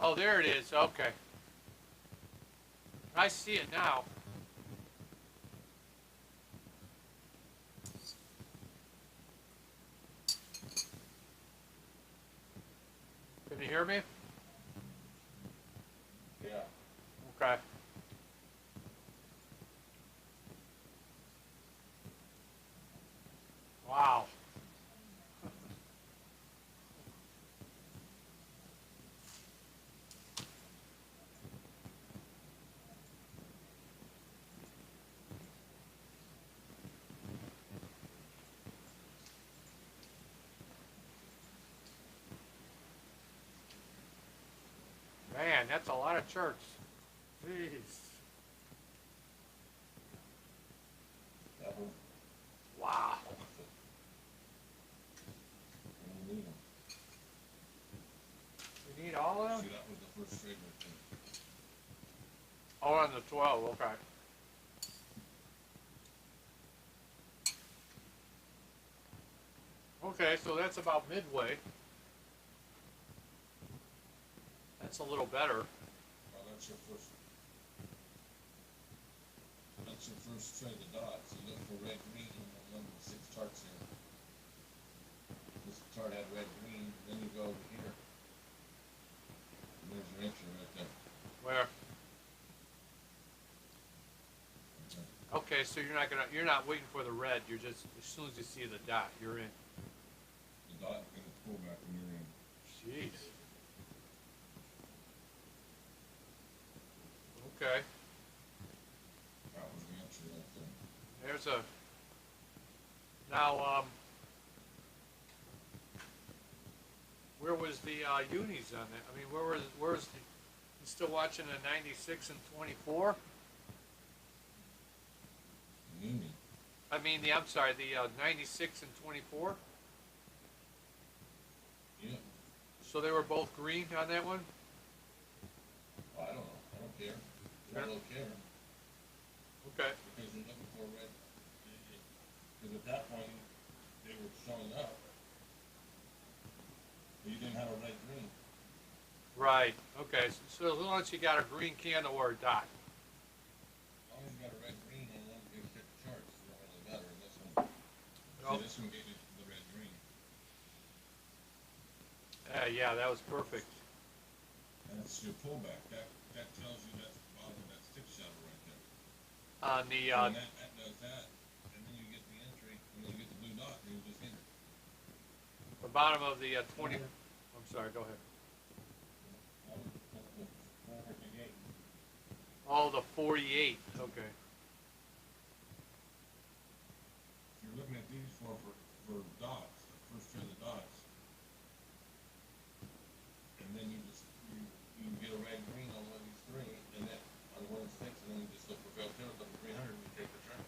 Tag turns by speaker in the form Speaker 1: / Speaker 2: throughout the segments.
Speaker 1: Oh, there it is. Okay. I see it now. Can you hear me?
Speaker 2: Yeah.
Speaker 1: Okay. Wow. Man, that's a lot of charts. Jeez.
Speaker 2: That was,
Speaker 1: Wow.
Speaker 2: we need them.
Speaker 1: You need all of them?
Speaker 2: See, that was the first trade right there.
Speaker 1: Oh, on the 12. Okay. Okay, so that's about midway. That's a little better.
Speaker 2: Well, that's your first trade of dots. You look for red, green, and then number 6 charts here. This chart had red, green, then you go over here. And there's your entry right there.
Speaker 1: Where?
Speaker 2: Right there.
Speaker 1: Okay, so you're not waiting for the red. You're just as soon as you see the dot, you're in.
Speaker 2: The dot is going to pull back when you're in.
Speaker 1: Jeez. Okay.
Speaker 2: That was the entry right there.
Speaker 1: There's a. Now, where was the unis on that? I mean, where's the? You still watching the 96 and 24?
Speaker 2: Uni.
Speaker 1: I mean, I'm sorry, the 96 and 24.
Speaker 2: Yeah.
Speaker 1: So they were both green on that one.
Speaker 2: Well, I don't know. I don't care. I don't care.
Speaker 1: Okay.
Speaker 2: Because you're looking for red. Because at that point, they were showing up. But you didn't have a red, green.
Speaker 1: Right. Okay. So as long as you got a green candle or a dot.
Speaker 2: As long as you got a red, green, and one big thick charts, you don't really matter in this one.
Speaker 1: Nope.
Speaker 2: See, this one gave you the red, green.
Speaker 1: Yeah, that was perfect.
Speaker 2: And it's your pullback. That tells you that's the bottom of that stick shadow right there.
Speaker 1: On the
Speaker 2: And that does that, and then you get the entry, and then you get the blue dot, and you just hit it.
Speaker 1: the bottom of the 20. I'm sorry. Go ahead. Oh, the 48. Okay.
Speaker 2: You're looking at these for dots, first trade of dots. And then you get a red, green on one of these three, and then on one of the six, and then you just look for failed tails up to 300, and you take the trend.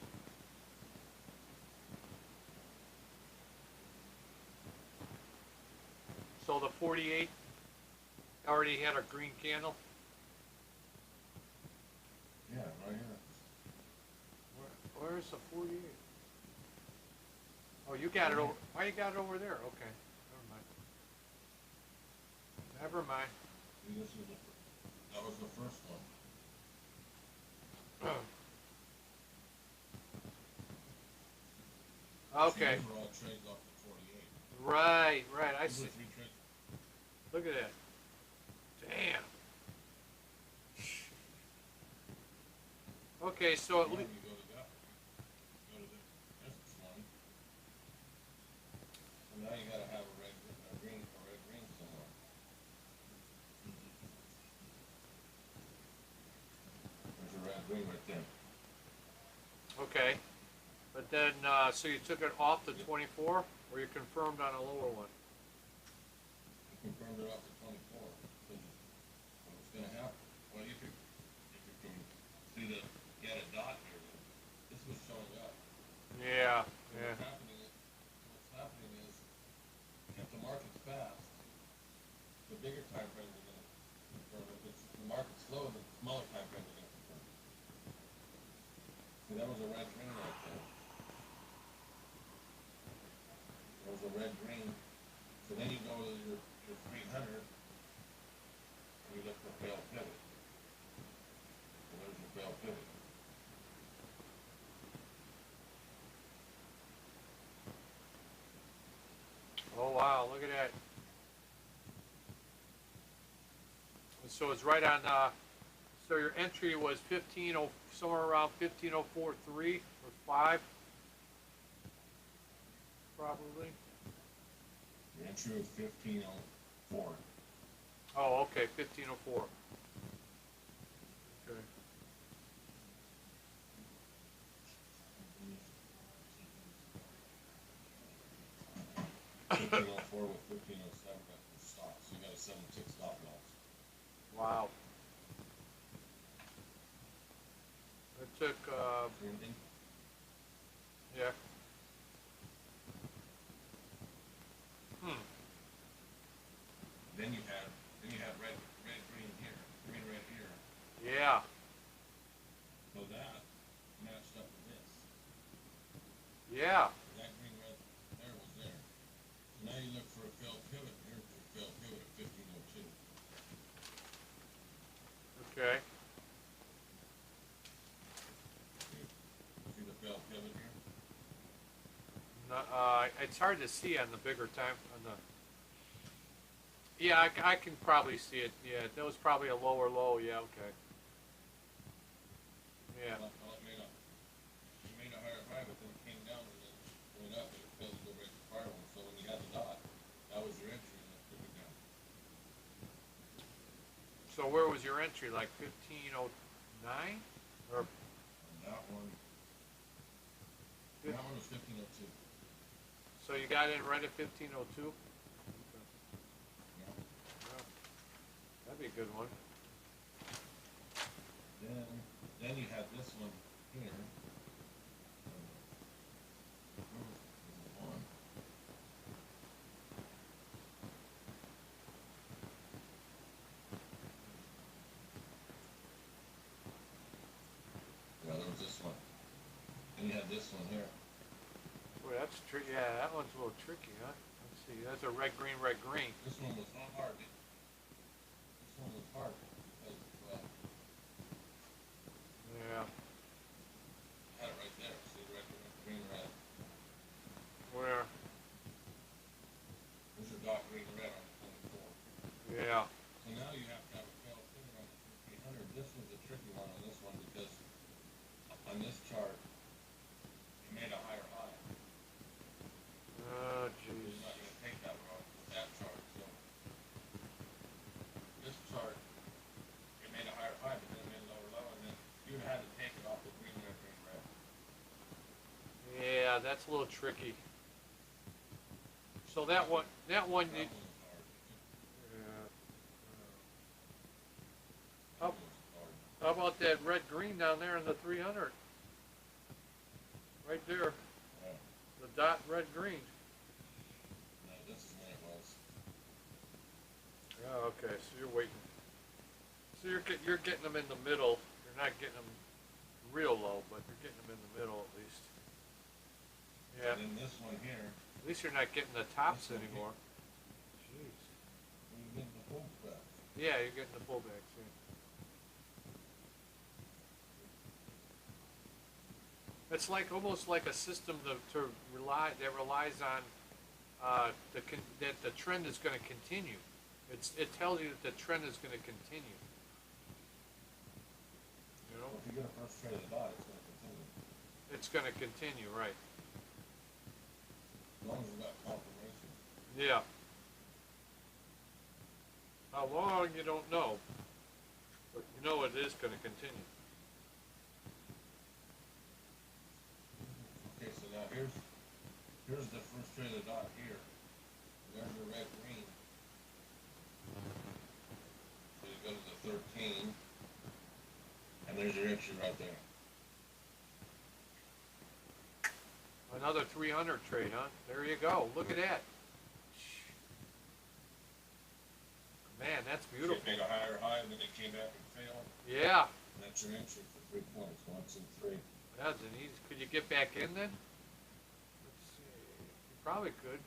Speaker 1: So the 48 already had a green candle.
Speaker 2: Yeah, right here.
Speaker 1: Where's the 48? Oh, you got it over. Why you got it over there? Okay. Never mind.
Speaker 2: See, that was the first one.
Speaker 1: Okay.
Speaker 2: See, these were all trades off the 48.
Speaker 1: Right. I
Speaker 2: These
Speaker 1: see.
Speaker 2: were 3 trades.
Speaker 1: Look at that. Damn. Okay, so at
Speaker 2: Now
Speaker 1: least.
Speaker 2: you go to that. Go to this one. And now you gotta have a red, green somewhere. There's a red, green right there.
Speaker 1: Okay. But then, so you took it off the 24, or you confirmed on a lower one?
Speaker 2: You confirmed it off the 24. Because what's gonna happen? Well, if you can see that you had a dot here, this was showing up.
Speaker 1: Yeah.
Speaker 2: What's happening is, if the market's fast, the bigger time frames are gonna confirm. If the market's slow, the smaller time frames are gonna confirm. See, that was a red, green right there. There was a red, green. So then you go to your 300, You look for failed pivot. So there's your failed pivot.
Speaker 1: Oh wow, look at that. So it's right on. So your entry was 15, somewhere around 15043 or 5, probably.
Speaker 2: Your entry was 1504.
Speaker 1: Oh, okay, 1504. Okay.
Speaker 2: 1504 with 1507 got your stop. So you got a 7-tick stop loss.
Speaker 1: Wow. It took.
Speaker 2: Anything?
Speaker 1: Yeah. Hmm.
Speaker 2: Then you had red, green here, green, red here.
Speaker 1: Yeah.
Speaker 2: So that matched up with this.
Speaker 1: Yeah.
Speaker 2: That green, red there was there. So now you look for a failed pivot. Here's your failed pivot at 1502.
Speaker 1: Okay.
Speaker 2: See the failed pivot here?
Speaker 1: No, it's hard to see on the bigger time on the. Yeah, I can probably see it. Yeah, that was probably a lower low. Yeah. Okay. Yeah.
Speaker 2: Well, it made a higher high, but then it came down and then went up and it failed to go right to fire one. So when you had the dot, that was your entry and it took it down.
Speaker 1: So where was your entry? Like 1509, or
Speaker 2: And that one was 1502.
Speaker 1: so you got in right at 1502?
Speaker 2: Yeah.
Speaker 1: That'd be a good one.
Speaker 2: Then you had this one here. One. Yeah, there was this one. Then you had this one here.
Speaker 1: Boy, that's tricky. Yeah, that one's a little tricky, huh? Let's see. That's a red, green, red, green.
Speaker 2: This one was hard. This one was hard because
Speaker 1: Yeah.
Speaker 2: had it right there. See, red, green, red.
Speaker 1: Where?
Speaker 2: There's your dot green, red on the 24.
Speaker 1: Yeah.
Speaker 2: So now you have to have a failed pivot on the 1500. This was a tricky one on this one because on this chart, it made a higher high.
Speaker 1: Oh,
Speaker 2: It's
Speaker 1: jeez.
Speaker 2: not going to take that road with that chart. So this chart, it made a higher high, but then it made a lower low, and then you would have had to take it off the green, red, green, red.
Speaker 1: Yeah, that's a little tricky. So that one,
Speaker 2: That
Speaker 1: you,
Speaker 2: one was hard.
Speaker 1: yeah.
Speaker 2: That one was hard.
Speaker 1: How about that red, green down there in the 300? Right there,
Speaker 2: Yeah.
Speaker 1: the dot red, green.
Speaker 2: No, this is when it was.
Speaker 1: Oh, okay. So you're waiting. So you're getting them in the middle. You're not getting them real low, but you're getting them in the middle at least. Yeah.
Speaker 2: And then this one here,
Speaker 1: At least you're not getting the tops
Speaker 2: This one here.
Speaker 1: anymore. Jeez.
Speaker 2: when you get the full back.
Speaker 1: Yeah, you're getting the pullbacks. Yeah. It's like almost like a system to relies on that the trend is going to continue. It tells you that the trend is going to continue. You know,
Speaker 2: Well, if you get a first trade of the dot, it's going to continue.
Speaker 1: it's going to continue, right?
Speaker 2: As long as you got confirmation.
Speaker 1: Yeah. How long you don't know, but you know it is going to continue.
Speaker 2: Okay, so now here's the first trade of the dot here. There's your red green. So you go to the 13, and there's your entry right there.
Speaker 1: Another 300 trade, huh? There you go. Look at that. Man, that's beautiful.
Speaker 2: So you make a higher high, and then it came back and failed.
Speaker 1: Yeah.
Speaker 2: And that's your entry for 3 points. 1, 2, 3.
Speaker 1: That's an easy. Could you get back in then? Let's see. You probably could.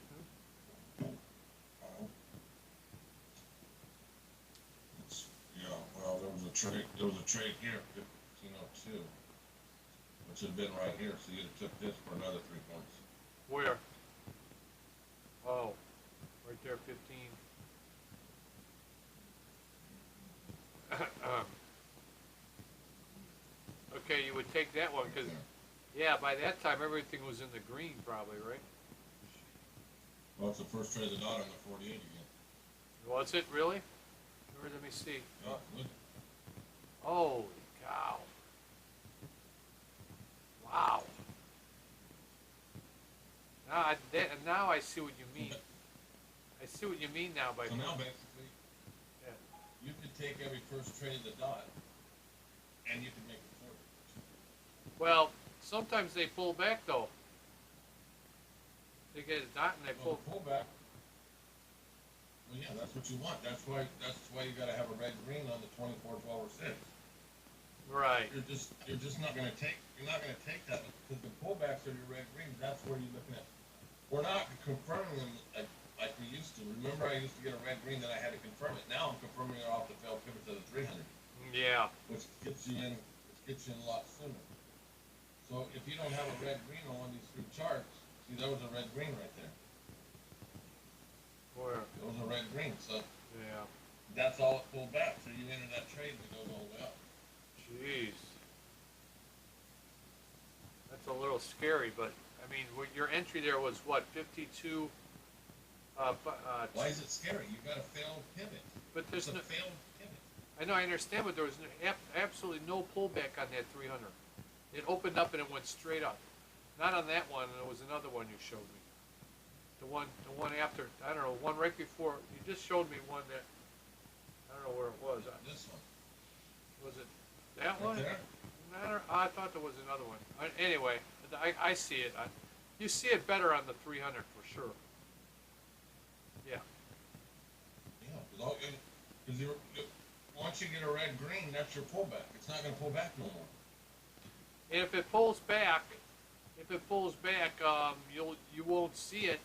Speaker 2: Let's a trade here, 1502, which would have been right here, so you'd have took this for another 3 points.
Speaker 1: Where? Oh, right there, 15. Okay, you would take that one, because, yeah, by that time, everything was in the green, probably, right?
Speaker 2: Well, it's the first trade of the dot on the 48 again.
Speaker 1: Was it, really? Or let me see.
Speaker 2: Yeah, look.
Speaker 1: Holy cow. Wow. Now I see what you mean. I see what you mean now by.
Speaker 2: So now basically,
Speaker 1: Yeah.
Speaker 2: you could take every first trade of the dot, and you could make a 40.
Speaker 1: Well, sometimes they pull back though. They get a dot and they
Speaker 2: Well,
Speaker 1: pull.
Speaker 2: the pullback. Well, yeah, that's what you want. That's why you got to have a red green on the 24, 12, or 6.
Speaker 1: Right.
Speaker 2: You're just not going to take. You're not going to take that because the pullbacks are your red greens. That's where you're looking at. We're not confirming them like we used to. Remember, I used to get a red green, then I had to confirm it. Now I'm confirming it off the failed pivot to the 300,
Speaker 1: Yeah.
Speaker 2: which gets you in. Which gets you in a lot sooner. So if you don't have a red green on one of these 3 charts, see there was a red green right there.
Speaker 1: Where?
Speaker 2: It was a red green. So
Speaker 1: Yeah.
Speaker 2: that's all it pulled back. So you enter that trade and it goes all the way up.
Speaker 1: Jeez. That's a little scary, but I mean, your entry there was what, 52?
Speaker 2: Why is it scary? You got a failed pivot.
Speaker 1: But there's
Speaker 2: It's a
Speaker 1: no.
Speaker 2: failed pivot.
Speaker 1: I know, I understand, but there was absolutely no pullback on that 300. It opened up and it went straight up. Not on that one, and there was another one you showed me. The one after, I don't know, one right before. You just showed me one that I don't know where it was.
Speaker 2: This one.
Speaker 1: Was it that
Speaker 2: Right
Speaker 1: one?
Speaker 2: there.
Speaker 1: I thought there was another one. Anyway, I see it. You see it better on the 300 for sure. Yeah.
Speaker 2: Yeah, because once you get a red green, that's your pullback. It's not going to pull back no more.
Speaker 1: And if it pulls back, you won't see it.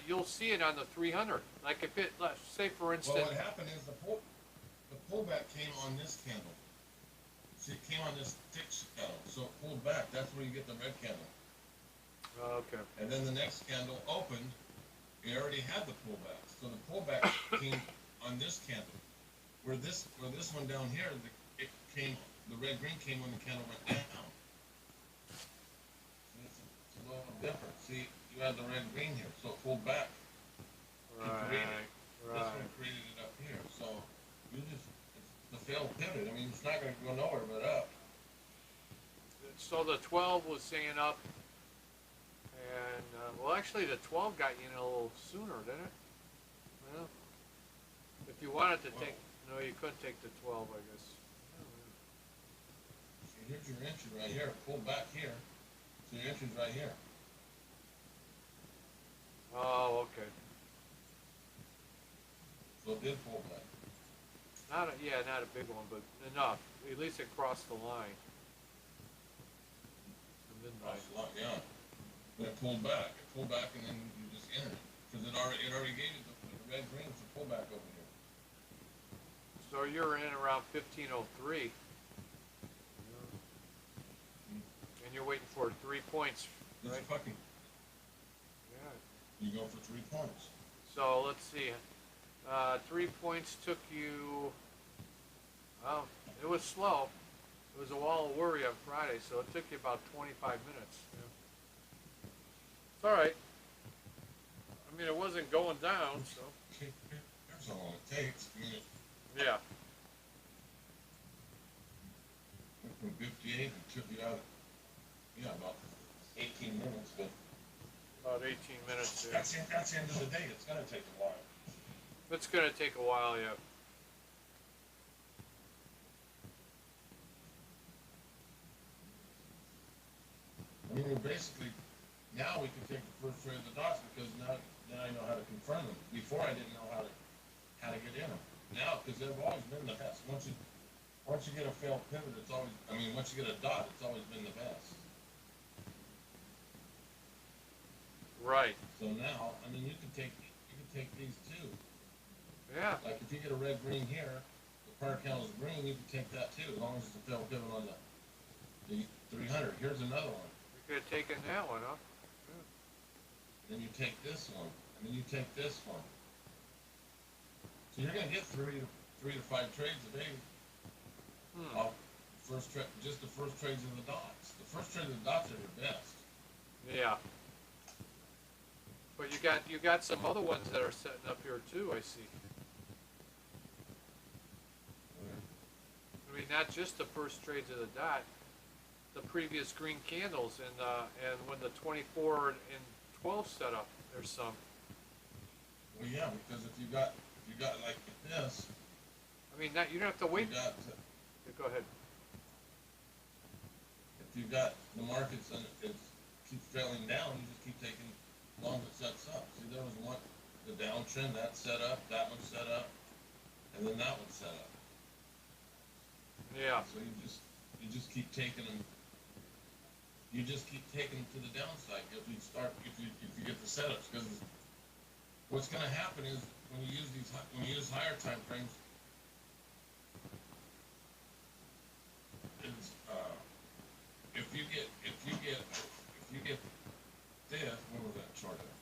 Speaker 1: You'll see it on the 300. Like if it, let's say for
Speaker 2: Well,
Speaker 1: instance.
Speaker 2: what happened is the pullback came on this candle. See, it came on this thick candle, so it pulled back. That's where you get the red candle.
Speaker 1: Okay.
Speaker 2: And then the next candle opened. It already had the pullback. So the pullback came on this candle. Where this one down here, the red green came when the candle went down. It's a little different. See, you had the red green here, so it pulled back.
Speaker 1: Right.
Speaker 2: This one created it up here. So it's the failed pivot. I mean, it's not going to go nowhere but up.
Speaker 1: So the 12 was saying up, and well, actually the 12 got you in a little sooner, didn't it? Well, if you wanted to take, no, you couldn't take the 12, I guess.
Speaker 2: See, here's your entry right here. Pull back here. So your entry's right here.
Speaker 1: Oh, okay.
Speaker 2: So it did pull back.
Speaker 1: Not a big one, but enough. At least it crossed the line. The midnight.
Speaker 2: That's a lot, yeah. But it pulled back. It pulled back, and then you just entered it because it already gave you the red green to pull back over here.
Speaker 1: So you're in around 1503. And you're waiting for 3 points,
Speaker 2: Just
Speaker 1: right?
Speaker 2: fucking.
Speaker 1: Yeah.
Speaker 2: You go for 3 points.
Speaker 1: So let's see. 3 points took you. Well, it was slow. It was a wall of worry on Friday, so it took you about 25 minutes. Yeah. It's all right. I mean, it wasn't going down, so.
Speaker 2: That's how long it takes. I mean,
Speaker 1: Yeah.
Speaker 2: went from 58 and took you out. About 18 minutes, but
Speaker 1: About 18 minutes. Yeah.
Speaker 2: that's the end of the day. It's gonna take a while.
Speaker 1: It's going to take a while, yeah.
Speaker 2: I mean, we're basically, now we can take the first trade of the dots because now I know how to confirm them. Before I didn't know how to get in them. Now, because they've always been the best. Once you get a failed pivot, once you get a dot, it's always been the best.
Speaker 1: Right.
Speaker 2: So now, I mean, you can take these too.
Speaker 1: Yeah.
Speaker 2: Like if you get a red green here, the prior candle's green, you can take that too, as long as it's a fail pivot on the 300. Here's another one.
Speaker 1: You could have taken that one, huh?
Speaker 2: Then you take this one, and then you take this one. So you're gonna get three to five trades a day
Speaker 1: Hmm.
Speaker 2: off just the first trades of the dots. The first trades of the dots are your best.
Speaker 1: Yeah. But you got some other ones that are setting up here too, I see. I mean, not just the first trades of the dot, the previous green candles and when the 24 and 12 setup, there's some.
Speaker 2: Well, yeah, because if you got like this,
Speaker 1: I mean, not, you don't have to wait.
Speaker 2: you got
Speaker 1: Yeah, go ahead.
Speaker 2: if you got the markets and it keeps trailing down, you just keep taking as long as it sets up. See, there was one, the downtrend that set up, that one set up, and then that one set up.
Speaker 1: Yeah.
Speaker 2: So you just keep taking them. You just keep taking them to the downside if you get the setups, because what's going to happen is when you use higher time frames, is if you get this, what was that chart at?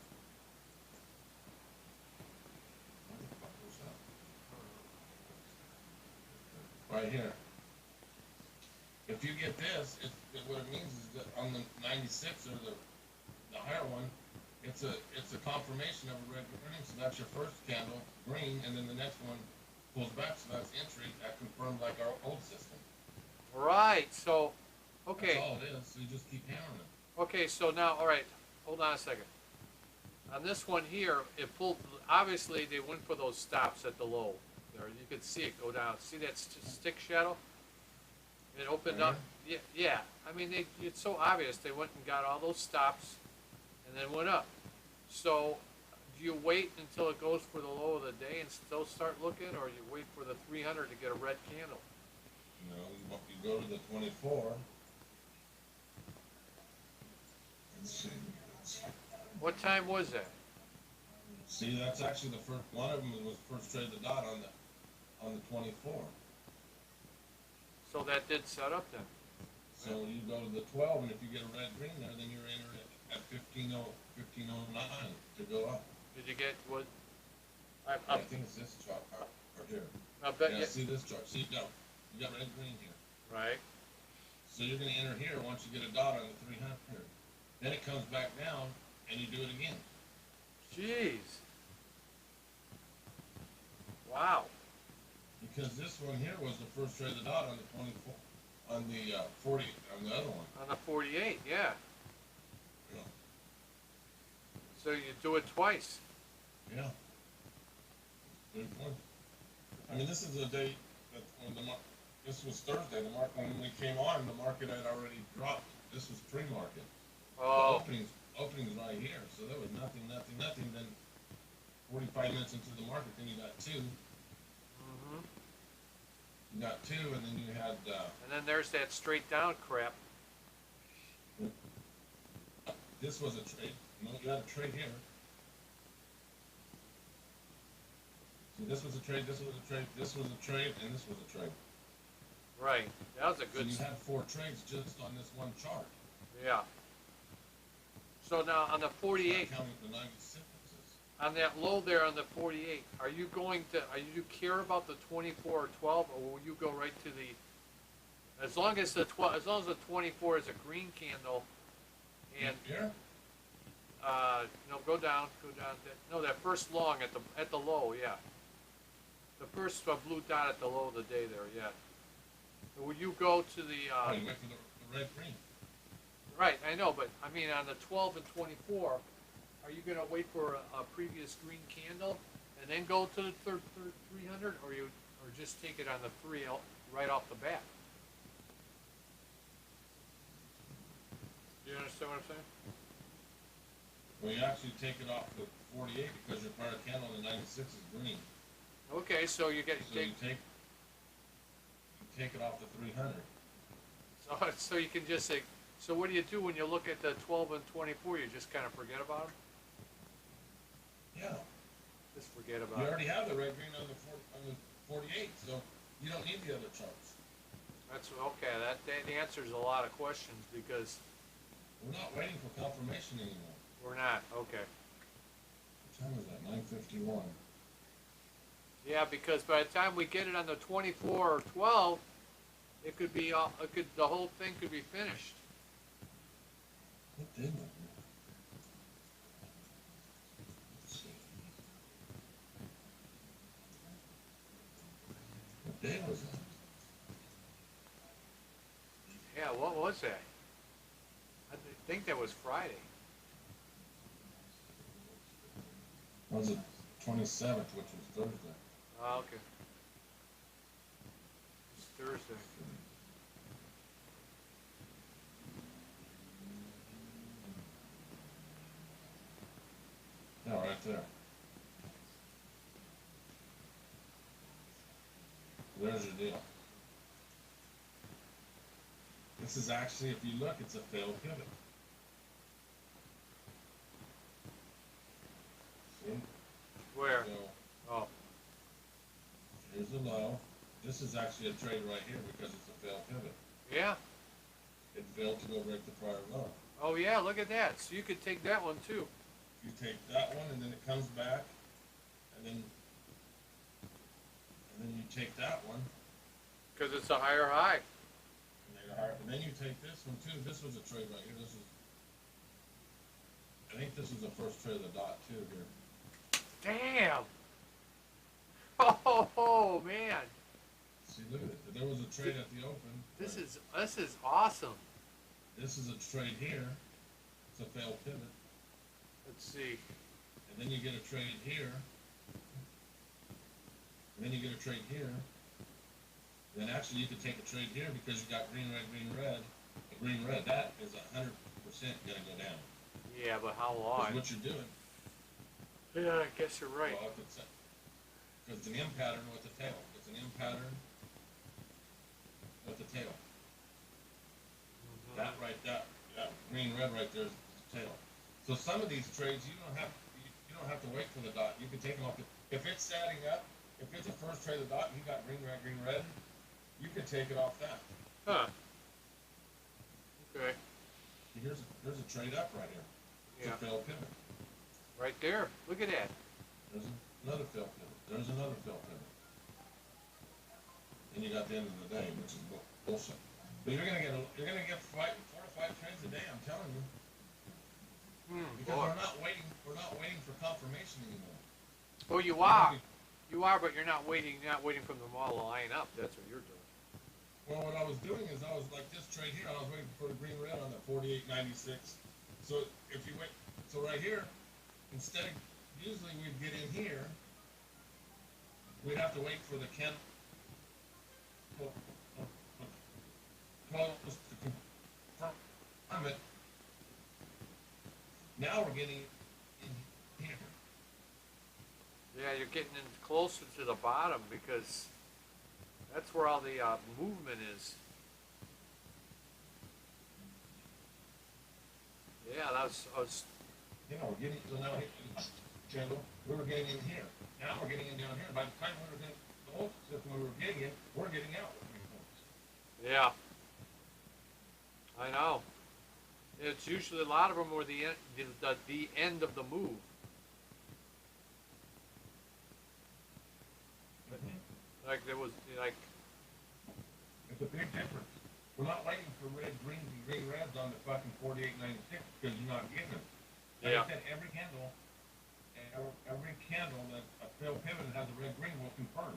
Speaker 2: What the fuck was that? Right here. If you get this, what it means is that on the 96 or the higher one, it's a confirmation of a red green. So that's your first candle, green, and then the next one pulls back. So that's entry. That confirms like our old system.
Speaker 1: Right. So, okay.
Speaker 2: That's all it is. So you just keep hammering it.
Speaker 1: Okay. So now, all right. Hold on a second. On this one here, it pulled. Obviously, they went for those stops at the low. There, you could see it go down. See that stick shadow? It opened up. Yeah. Yeah. I mean, it's so obvious. They went and got all those stops, and then went up. So, do you wait until it goes for the low of the day and still start looking, or you wait for the 300 to get a red candle?
Speaker 2: You know, you go to the 24. Let's see.
Speaker 1: What time was that?
Speaker 2: See, that's actually the first. One of them was first trade the dot on the 24.
Speaker 1: So that did set up then.
Speaker 2: So you go to the 12, and if you get a red green there, then you're entering at 1509 to go up.
Speaker 1: Did you get what?
Speaker 2: I think it's this chart or here.
Speaker 1: I bet
Speaker 2: Yeah,
Speaker 1: you.
Speaker 2: see this chart. See, no, you got red green here.
Speaker 1: Right.
Speaker 2: So you're going to enter here once you get a dot on the 300. Then it comes back down, and you do it again.
Speaker 1: Jeez. Wow.
Speaker 2: Because this one here was the first trade of the dot on the 24, on the 40, on the other one.
Speaker 1: On the 48, yeah.
Speaker 2: Yeah.
Speaker 1: So you do it twice.
Speaker 2: Yeah. Good point. I mean, this is a day that when this was Thursday. The market, when we came on, the market had already dropped. This was pre-market.
Speaker 1: Oh.
Speaker 2: The openings right here. So there was nothing. Then 45 minutes into the market, then you got two.
Speaker 1: Mm-hmm.
Speaker 2: You got two, and then you had.
Speaker 1: And then there's that straight down crap.
Speaker 2: This was a trade. No, you had a trade here. So this was a trade. This was a trade. This was a trade, and this was a trade.
Speaker 1: Right. That was a
Speaker 2: So
Speaker 1: good.
Speaker 2: you had four trades just on this one chart.
Speaker 1: Yeah. So now on the 48,
Speaker 2: Not counting the 96s.
Speaker 1: on that low there on the 48, are you going to? Are you care about the 24 or 12, or will you go right to the? As long as the 12, as long as the 24 is a green candle, and
Speaker 2: Here?
Speaker 1: no, go down. No, that first long at the low, yeah. The first blue dot at the low of the day there, yeah. Will you go to the?
Speaker 2: Oh, you went for the red green.
Speaker 1: Right, I know, but I mean on the 12 and 24, are you gonna wait for a previous green candle and then go to the 300, or just take it on the right off the bat? Do you understand what I'm saying?
Speaker 2: Well, you actually take it off the 48 because your prior candle in the 96 is green.
Speaker 1: Okay, so you
Speaker 2: So you take it off the 300.
Speaker 1: so you can just say. So what do you do when you look at the 12 and 24? You just kind of forget about them?
Speaker 2: Yeah.
Speaker 1: Just forget
Speaker 2: You
Speaker 1: about it.
Speaker 2: already have the red green on the 48, so You don't need the other charts.
Speaker 1: That's okay. That answers a lot of questions because
Speaker 2: We're not waiting for confirmation anymore.
Speaker 1: we're not. Okay.
Speaker 2: What time is that? 9:51.
Speaker 1: Yeah, because by the time we get it on the 24 or 12, it could be the whole thing could be finished.
Speaker 2: What day was it? Let's see. What day was that?
Speaker 1: Yeah, what was that? I think that was Friday.
Speaker 2: Was it 27th, which was Thursday?
Speaker 1: Oh, okay. It's Thursday.
Speaker 2: Yeah, right there. There's your deal. This is actually, if you look, it's a failed pivot. See?
Speaker 1: Where?
Speaker 2: So,
Speaker 1: Oh,
Speaker 2: here's the low. This is actually a trade right here because it's a failed pivot.
Speaker 1: yeah.
Speaker 2: It failed to go break the prior low.
Speaker 1: Oh, yeah. Look at that. So you could take that one too.
Speaker 2: You take that one and then it comes back, and then you take that one,
Speaker 1: Because it's a higher high.
Speaker 2: and then you take this one too. This was a trade right here. This is, I think this was the first trade of the dot too here.
Speaker 1: Damn. Oh, man.
Speaker 2: See, look at it. There was a trade at the open.
Speaker 1: This is awesome.
Speaker 2: This is a trade here. It's a failed pivot.
Speaker 1: Let's see.
Speaker 2: And then you get a trade here. And then you get a trade here. Then actually you could take a trade here because you got green, red, green, red. A green, red, that is 100% gonna go down.
Speaker 1: Yeah, but how
Speaker 2: Because
Speaker 1: long?
Speaker 2: what you're doing,
Speaker 1: Yeah, I guess you're right.
Speaker 2: well, because it's an M pattern with a tail. It's an M pattern with a tail.
Speaker 1: Mhm.
Speaker 2: That green, red right there is the tail. So some of these trades you don't have to wait for the dot. You can take them off. If it's adding up, if it's a first trade of the dot and you got green, red, you can take it off that.
Speaker 1: Huh. Okay.
Speaker 2: Here's a trade up right here. It's
Speaker 1: Yeah.
Speaker 2: a failed pivot.
Speaker 1: Right there. Look at that.
Speaker 2: There's another failed pivot. There's another failed pivot. And you got the end of the day, which is bullshit. But you're gonna get 4 to 5 trades a day. I'm telling you, because
Speaker 1: Boy.
Speaker 2: we're not waiting for confirmation anymore.
Speaker 1: Oh, you are. You are, but you're not waiting. You're not waiting for them all to line up. That's what you're doing.
Speaker 2: Well, what I was doing is I was like this trade here. I was waiting for the green red on the 48.96. So if you wait, so right here, instead of usually we'd get in here, we'd have to wait for the candle close to confirm it. Now we're getting in here.
Speaker 1: Yeah, you're getting in closer to the bottom because that's where all the movement is. Yeah, I was
Speaker 2: You know, we're getting, so now candle, we were getting in here. Now we're getting in down here. By the time we were getting the whole system we were getting in, we're getting out with 3 points.
Speaker 1: yeah. I know. It's usually a lot of them were the end of the move. Like there was like
Speaker 2: It's a big difference. We're not waiting for red greens and green reds on the fucking 48.96 because you're not getting them. Like
Speaker 1: Yeah.
Speaker 2: I said, every candle that a failed pivot has a red green will confirm.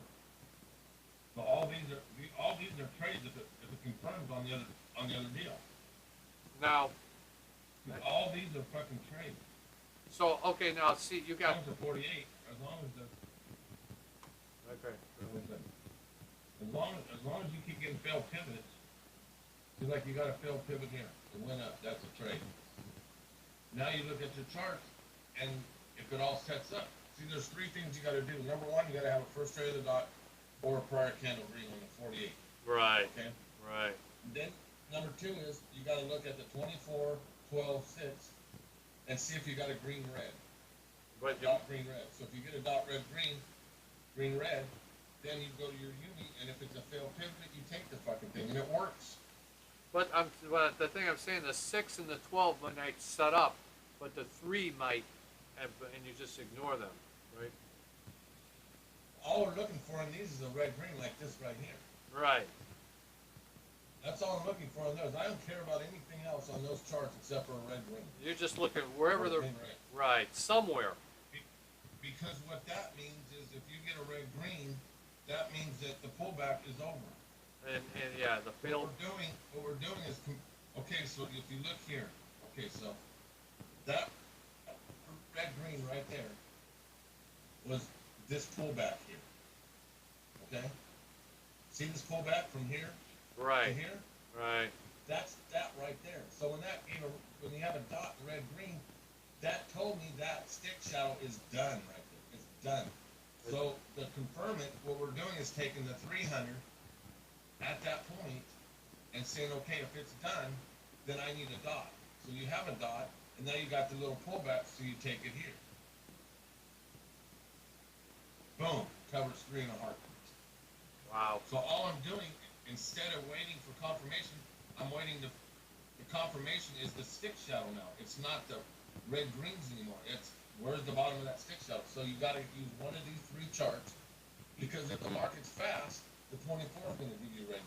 Speaker 2: So all these are trades if it confirms on the other deal.
Speaker 1: now.
Speaker 2: 'Cause all these are fucking trades.
Speaker 1: So okay, now see you
Speaker 2: As
Speaker 1: got.
Speaker 2: long as they're 48, as long as the
Speaker 1: Okay.
Speaker 2: as long as you keep getting failed pivots, see like you got a failed pivot here, it went up, that's a trade. Now you look at your charts, and if it all sets up, see there's 3 things you gotta do. Number 1, you gotta have a first trade of the dot or a prior candle green on the 48,
Speaker 1: Right.
Speaker 2: okay?
Speaker 1: Right.
Speaker 2: Then number 2 is you gotta look at the 24, 12, 6, and see if you got a green red.
Speaker 1: But you,
Speaker 2: Dot green red. So if you get a dot red green, green red, then you go to your uni, and if it's a failed pivot, you take the fucking thing, and it works.
Speaker 1: But the thing I'm saying, the 6 and the 12 might set up, but the 3 might, and you just ignore them, right?
Speaker 2: All we're looking for in these is a red green like this right here.
Speaker 1: Right.
Speaker 2: That's all I'm looking for on those. I don't care about anything else on those charts except for a red green.
Speaker 1: You're just looking wherever the
Speaker 2: Red, red.
Speaker 1: right somewhere.
Speaker 2: Because what that means is if you get a red green, that means that the pullback is over.
Speaker 1: And yeah, the field.
Speaker 2: What we're doing is, okay, so if you look here, okay, so that red green right there was this pullback here, okay? See this pullback from here to
Speaker 1: Right.
Speaker 2: here?
Speaker 1: Right.
Speaker 2: That's that right there. So when you have a dot red green, that told me that stick shadow is done right there. It's done. So to confirm it, what we're doing is taking the 300 at that point and saying, okay, if it's done, then I need a dot. So you have a dot, and now you got the little pullback, so you take it here. Boom, covers 3 and a heartbeat.
Speaker 1: Wow.
Speaker 2: So all I'm doing, instead of waiting for confirmation, I'm waiting the confirmation is the stick shadow now. It's not the red greens anymore. It's where's the bottom of that stick shadow. So you got to use one of these 3 charts, because if the market's fast, the 24 is going to give you red,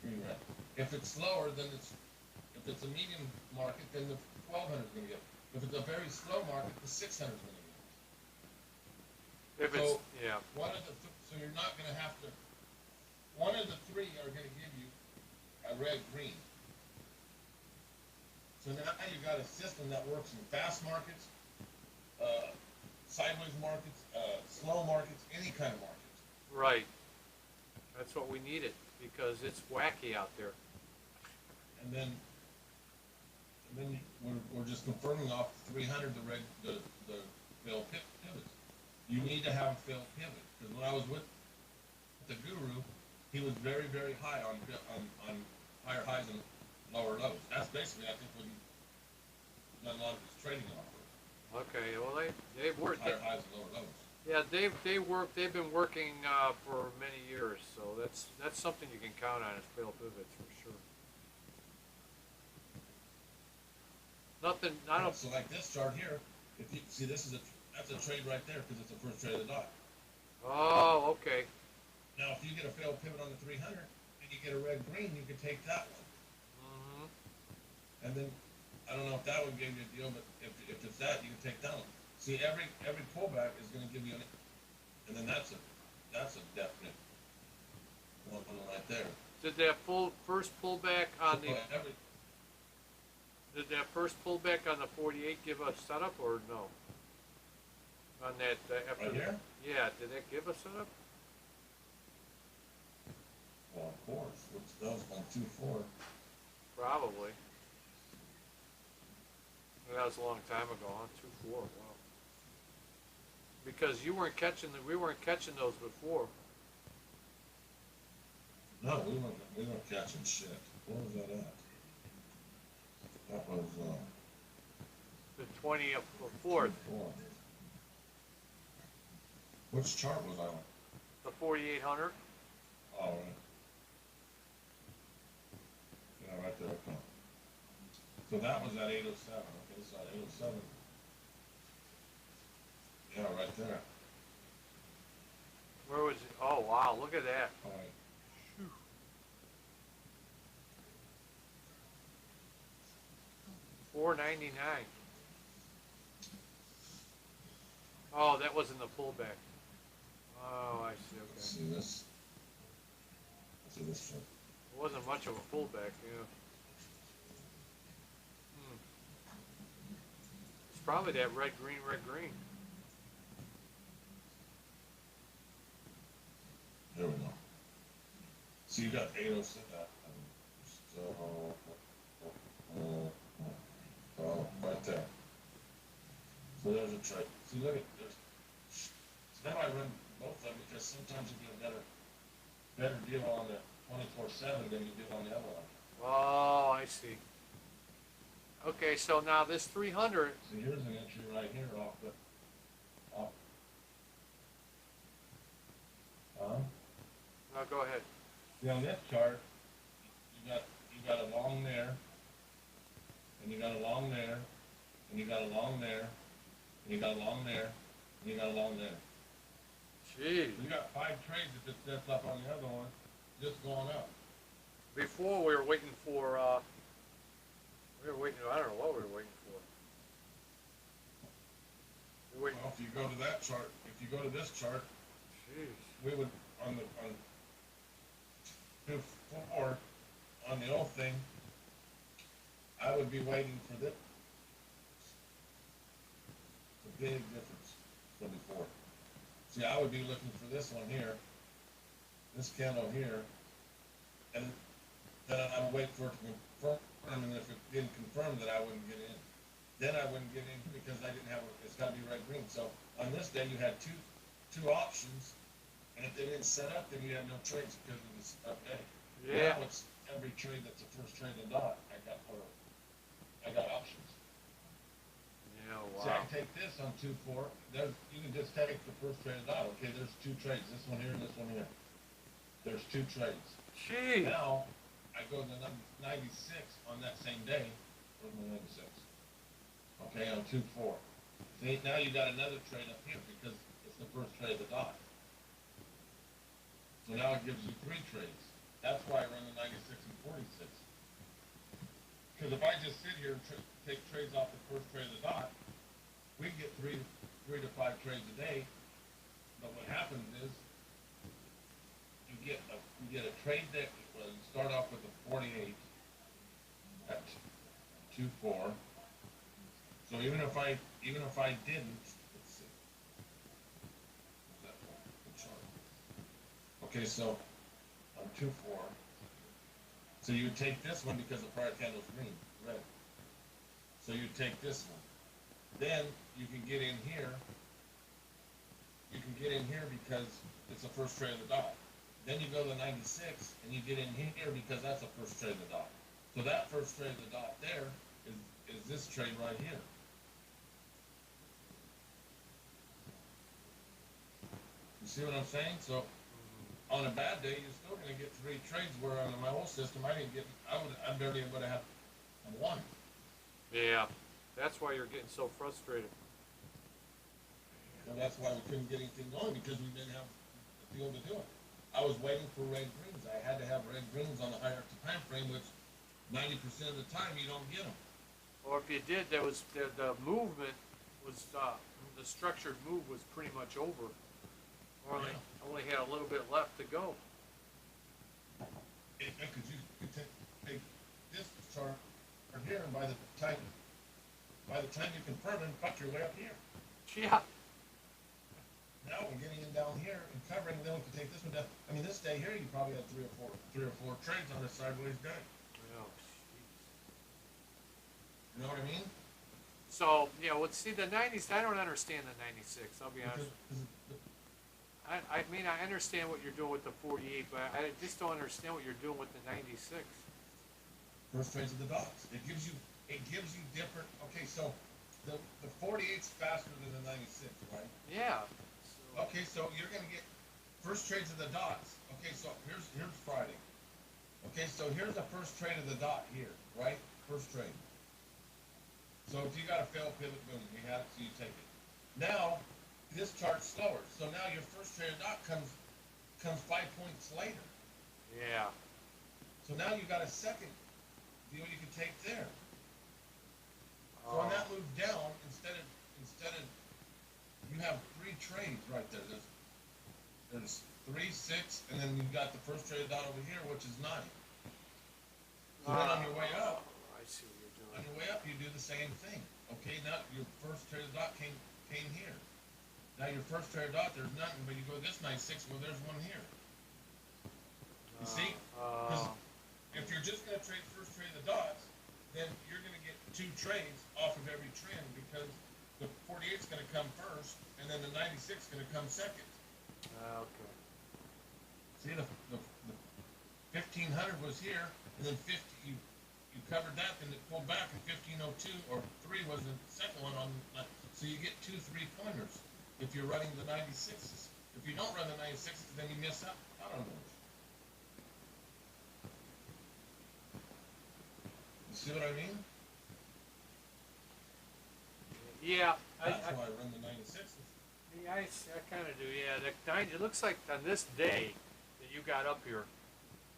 Speaker 2: green, red. If it's slower, then if it's a medium market, then the 1200 is going to get it. If it's a very slow market, the 600 is going to get it.
Speaker 1: If it's yeah.
Speaker 2: So you're not going to have to. One of the 3 are going to give you a red, green. So now you got a system that works in fast markets, sideways markets, slow markets, any kind of markets.
Speaker 1: Right. That's what we needed because it's wacky out there.
Speaker 2: And then we're just confirming off 300 the failed pivots. You need to have a failed pivot because when I was with the guru, he was very, very high on higher highs and lower lows. That's basically I think what he done a lot of his trading off of.
Speaker 1: Okay. Well, they've worked.
Speaker 2: Higher highs and lower lows.
Speaker 1: Yeah, they've been working for many years, so that's something you can count on as failed pivots for sure. Nothing. I don't.
Speaker 2: So like this chart here, if you see that's a trade right there because it's the first trade of the dot.
Speaker 1: Oh, okay.
Speaker 2: Now if you get a failed pivot on the 300 and you get a red green, you can take that one.
Speaker 1: Mm-hmm.
Speaker 2: And then I don't know if that would give you a deal, but if it's that, you can take that one. See, every pullback is going to give you and then that's a definite one right there.
Speaker 1: Did that first pullback on
Speaker 2: So
Speaker 1: the did that first pullback on the 48 give a setup or no? On that after
Speaker 2: right here?
Speaker 1: Yeah, did that give a setup?
Speaker 2: Well, of course, which does on 2-4.
Speaker 1: Probably. That was a long time ago, huh? 2-4. Wow. Because we weren't catching those before.
Speaker 2: No, we weren't catching shit. What was that at? That was
Speaker 1: The 20th or 4th,
Speaker 2: 4. Which chart was I on?
Speaker 1: the 4800.
Speaker 2: Oh, right. Yeah, right there. Okay. So that was at 807. Okay, this is at 807. Yeah, right there.
Speaker 1: Where was it? Oh wow, look at that.
Speaker 2: All right.
Speaker 1: 499. Oh, that wasn't the pullback. Oh, I see.
Speaker 2: Let's
Speaker 1: Okay.
Speaker 2: see this. Let's see this chart.
Speaker 1: It wasn't much of a pullback, yeah. It's probably that red, green, red, green.
Speaker 2: There we go. So you got 807. So, right there. So there's a trade. See, look at this. So now I run both of them because sometimes you get a better deal on the 24/7 than you do on the other one.
Speaker 1: Oh, I see. Okay, so now this 300.
Speaker 2: So here's an entry right here off. Huh?
Speaker 1: go ahead.
Speaker 2: See, on this chart, you got a long there, and you got a long there, and you got a long there, and you got a long there, and you got a long there.
Speaker 1: Jeez.
Speaker 2: You got 5 trades if it sets up on the other one, just going up.
Speaker 1: Before we were waiting for, I don't know what we were waiting for. We were waiting,
Speaker 2: Well, if you go to that chart, if you go to this chart,
Speaker 1: jeez.
Speaker 2: we would, on 2-4, on the old thing, I would be waiting for this. It's a big difference from before. See, I would be looking for this one here, this candle here, and then I would wait for it to confirm, and if it didn't confirm, that I wouldn't get in. Then I wouldn't get in because I didn't have, it's gotta be red green. So on this day, you had two options, and if they didn't set up, then you had no trades because it was up day.
Speaker 1: Yeah.
Speaker 2: Now it's every trade that's the first trade of the dot, I got options.
Speaker 1: Yeah,
Speaker 2: See, I
Speaker 1: wow.
Speaker 2: can take this on 2-4, you can just take the first trade of the dot, okay, there's 2 trades, this one here and this one here. There's 2 trades.
Speaker 1: Jeez.
Speaker 2: Now, I go to the 96 on that same day, where's my 96? Okay, on 2-4. See, now you got another trade up here because it's the first trade of the dot. So now it gives you 3 trades. That's why I run the 96 and 46. Because if I just sit here and take trades off the first trade of the dot, we can get 3 to 5 trades a day. But what happens is you get a trade that you start off with a 48 at 2-4. So even if I didn't, let's see. What's that for? The chart. Okay, so on 2-4. So you would take this one because the prior candle's green, red. So you take this one. Then you can get in here. You can get in here because it's the first trade of the dot. Then you go to the 96 and you get in here because that's the first trade of the dot. So that first trade of the dot there is this trade right here. You see what I'm saying? So on a bad day, you're still going to get 3 trades. Where on my old system, I barely would have had 1.
Speaker 1: Yeah. That's why you're getting so frustrated.
Speaker 2: And that's why we couldn't get anything going because we didn't have the field to do it. I was waiting for red greens. I had to have red greens on the hierarchy time frame, which 90% of the time you don't get them.
Speaker 1: Or if you did, there was the movement was the structured move was pretty much over. Or only had a little bit left to go.
Speaker 2: Because you could take this chart right here, and by the time you confirm it, cut your way up here.
Speaker 1: Yeah.
Speaker 2: Now we're getting in down here and covering, then we can take this one down. I mean, this day here, you probably had 3 or 4 trades on this sideways day.
Speaker 1: Oh,
Speaker 2: You know what I mean?
Speaker 1: so, see the 90s, I don't understand the 96, I'll be honest. I mean, I understand what you're doing with the 48, but I just don't understand what you're doing with the 96.
Speaker 2: First trades of the dots. It gives you different, okay, so the 48's faster than the 96, right?
Speaker 1: Yeah. So,
Speaker 2: Okay, so you're gonna get first trades of the dots. Okay, so here's Friday. Okay, so here's the first trade of the dot here, right? First trade. So if you got a failed pivot, boom, you had it, so you take it. Now, this chart's slower, so now your first trade of dot comes 5 points later.
Speaker 1: yeah.
Speaker 2: So now you got a second deal you can take there. So on that move down, instead of you have 3 trades right there. There's 3, 6, and then you've got the first trade of dot over here, which is 9. So then on your way up,
Speaker 1: I see what you're
Speaker 2: on
Speaker 1: doing.
Speaker 2: your way up, you do the same thing. Okay, now your first trade of dot came here. Now your first trade of dot, there's nothing, but you go this 96, well, there's one here. You see? 'Cause if you're just going to trade first trade of the dots, then you're going to get 2 trades off of every trend because the 48's going to come first, and then the 96 is going to come second.
Speaker 1: Okay.
Speaker 2: See, the 1500 was here, and then 50 you covered that, then it pulled back, and 1502 or 3 was the second one on. So you get 2 3-pointers if you're running the 96s. If you don't run the 96s, then you miss out on those. You see what I mean?
Speaker 1: Yeah,
Speaker 2: That's why I run the 96s.
Speaker 1: yeah, I kind of do. Yeah, it looks like on this day that you got up here,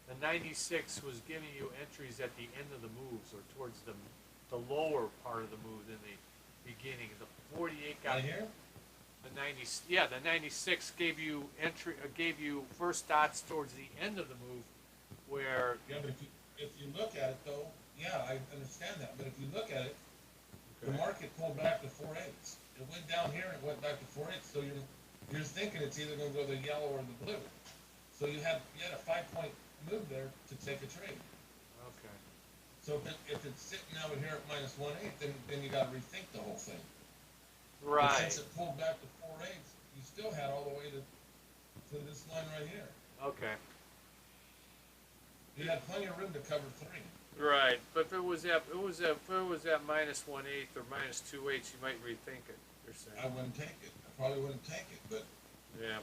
Speaker 1: the 96 was giving you entries at the end of the moves or towards the lower part of the move than the beginning. The 48 got
Speaker 2: Right here?
Speaker 1: the 90. Yeah, the 96 gave you gave you first dots towards the end of the move, where
Speaker 2: Yeah, but if you look at it though, yeah, I understand that, but if you look at it, the market pulled back to 4/8. It went down here and it went back to 4/8, so you're thinking it's either gonna go the yellow or the blue. So you had a 5-point move there to take a trade.
Speaker 1: okay,
Speaker 2: So if it's sitting over here at -1/8, then you gotta rethink the whole thing. But
Speaker 1: right,
Speaker 2: since it pulled back to 4/8, you still had all the way to this line right here.
Speaker 1: okay,
Speaker 2: You had plenty of room to cover 3.
Speaker 1: right. But if it was at -1/8 or -2/8, you might rethink it. You're
Speaker 2: I
Speaker 1: saying,
Speaker 2: wouldn't take it. I probably wouldn't take it, but
Speaker 1: yeah,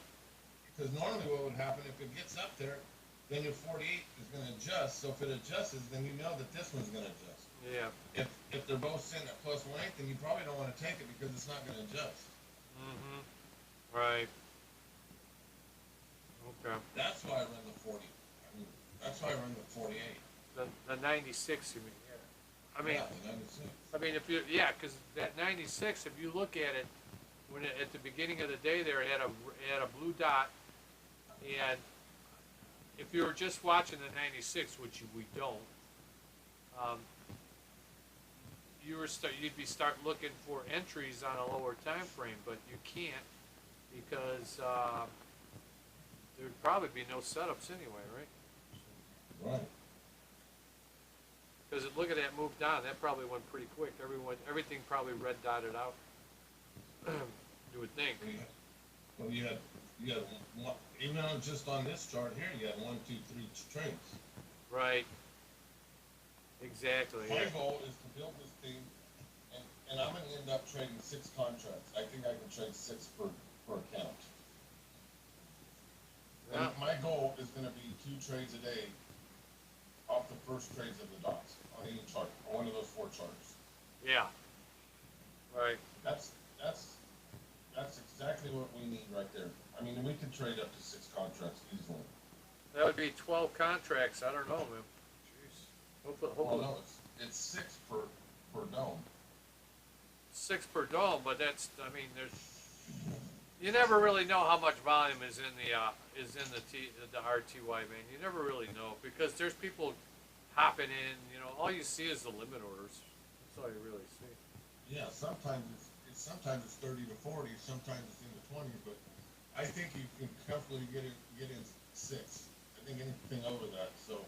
Speaker 2: because normally what would happen if it gets up there, then your 48 is going to adjust. So if it adjusts, then you know that this one's going to adjust.
Speaker 1: yeah,
Speaker 2: If they're both sitting at +1/8, then you probably don't want to take it because it's not going to adjust.
Speaker 1: right, okay.
Speaker 2: That's why I run the 40. I mean, that's why I run the 48.
Speaker 1: The 96, you mean? Yeah. I mean,
Speaker 2: Yeah, the 96.
Speaker 1: if you, yeah, because that 96, if you look at it, at the beginning of the day there, it had a blue dot, and if you were just watching the 96, which we don't, you'd be start looking for entries on a lower time frame, but you can't because there'd probably be no setups anyway, right?
Speaker 2: Right.
Speaker 1: Because look at that move down, that probably went pretty quick. Everything probably red dotted out. You would think.
Speaker 2: Well, you had one, even on just on this chart here, you had 1, 2, 3 trades.
Speaker 1: Right. Exactly.
Speaker 2: My goal is to build this thing, and I'm going to end up trading 6 contracts. I think I can trade 6 per account.
Speaker 1: Yeah.
Speaker 2: And my goal is going to be 2 trades a day off the first trades of the dots on any chart, on one of those 4 charts.
Speaker 1: Yeah. Right.
Speaker 2: That's exactly what we need right there. I mean, we could trade up to 6 contracts easily.
Speaker 1: That would be 12 contracts. I don't know, man. Jeez.
Speaker 2: Well,
Speaker 1: Hopefully
Speaker 2: no, it's 6 per dome.
Speaker 1: 6 per dome, but that's. I mean, you never really know how much volume is in the RTY, man. You never really know because there's people hopping in. You know, all you see is the limit orders. That's all you really see.
Speaker 2: Yeah, sometimes it's 30 to 40, sometimes it's in the 20s, but I think you can comfortably get in 6. I think anything over that. So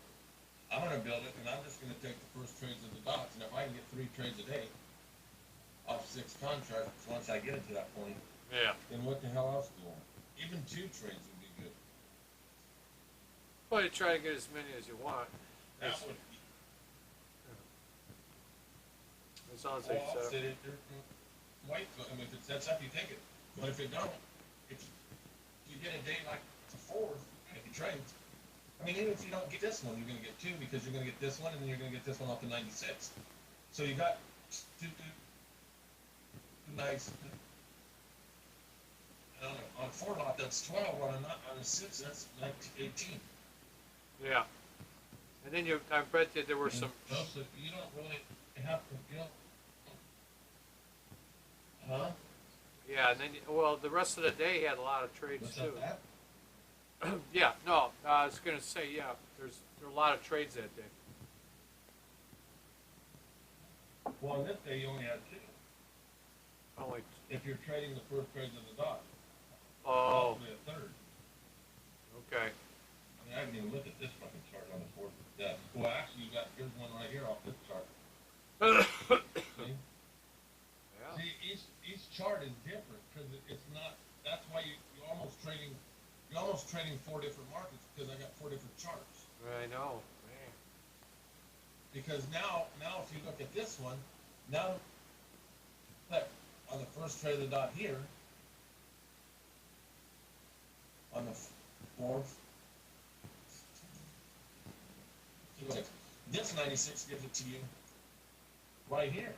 Speaker 2: I'm gonna build it, and I'm just gonna take the first trades of the dots, and if I can get 3 trades a day off 6 contracts, once I get it to that point,
Speaker 1: Yeah.
Speaker 2: then what the hell else do I want? Even 2 trades would be good.
Speaker 1: Well, you try to get as many as you want.
Speaker 2: That
Speaker 1: As,
Speaker 2: would.
Speaker 1: as long as they
Speaker 2: Well, I'll
Speaker 1: set up.
Speaker 2: sit it there. Wait, I mean, if it sets up, you take it. But if it don't, if you get a day like the 4th, if you trade, I mean, even if you don't get this one, you're going to get 2 because you're going to get this one and then you're going to get this one off the 96. So you got 2 nice. On 4 lot, that's 12. On a 6, that's 18.
Speaker 1: Yeah. And then I bet that there were some.
Speaker 2: So you don't really have to, huh?
Speaker 1: Yeah, and then well, the rest of the day had a lot of trades
Speaker 2: What's
Speaker 1: too.
Speaker 2: that?
Speaker 1: Yeah, no, I was gonna say there were a lot of trades that day.
Speaker 2: Well, on this day, you only had 2.
Speaker 1: Only.
Speaker 2: If you're trading the first trades of the dot.
Speaker 1: Oh.
Speaker 2: Possibly a 3rd.
Speaker 1: Okay.
Speaker 2: I mean, I didn't even look at this fucking chart on the 4th. Yeah. Well, actually, here's one right here off this chart. See?
Speaker 1: Yeah.
Speaker 2: See, each chart is different because it's not. That's why you're almost trading 4 different markets because I got 4 different charts.
Speaker 1: I know. Man.
Speaker 2: Because now if you look at this one, now look on the first trade of the dot here, on the 4th, this 96 gives it to you right here.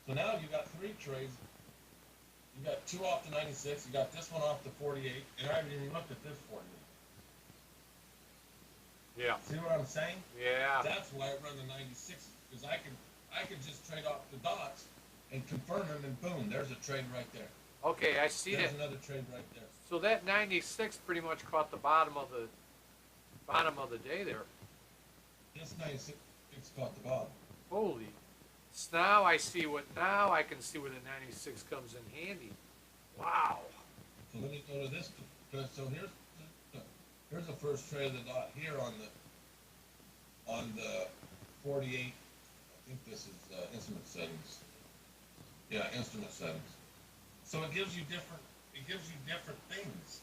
Speaker 2: So now you got 3 trays. You got 2 off the 96, you got this one off the 48, and I haven't even looked at this 48.
Speaker 1: Yeah.
Speaker 2: See what I'm saying?
Speaker 1: Yeah.
Speaker 2: That's why I run the 96, because I can just trade off the dots and confirm them, and boom, there's a trade right there.
Speaker 1: Okay, I see
Speaker 2: There's
Speaker 1: that.
Speaker 2: another trade right there.
Speaker 1: So that 96 pretty much caught the bottom of the day there.
Speaker 2: This 96 caught the bottom.
Speaker 1: Holy. So now I see now I can see where the 96 comes in handy. Wow.
Speaker 2: So let me go to this. So here's the first trade of the dot here on the 48. I think this is instrument settings. Yeah, instrument settings. So it gives you different things.